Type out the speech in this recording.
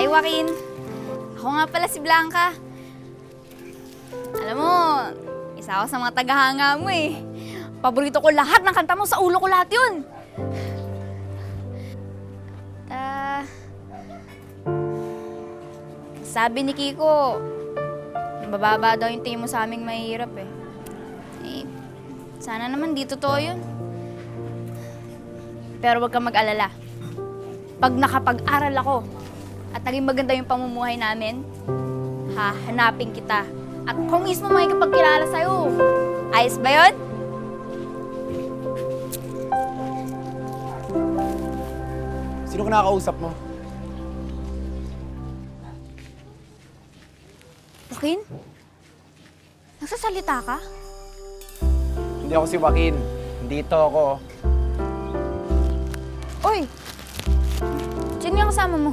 Joaquin. Ako nga pala si Blanca. Alam mo, isa ako sa mga tagahanga mo eh. Paborito ko lahat ng kanta mo, sa ulo ko lahat yun. Sabi ni Kiko, mababa daw yung tingin mo sa aming mahihirap eh. Sana naman di totoo yun. Pero huwag kang mag-alala. Pag nakapag-aral ako at naging maganda yung pamumuhay namin, hahanapin kita. At kung mismo makikipagkilala sa'yo. Ayos ba yun? Sino ka nakakausap mo? Joaquin? Nagsasalita ka? Hindi ako si Joaquin. Dito ako. Uy! Sino yung kasama mo?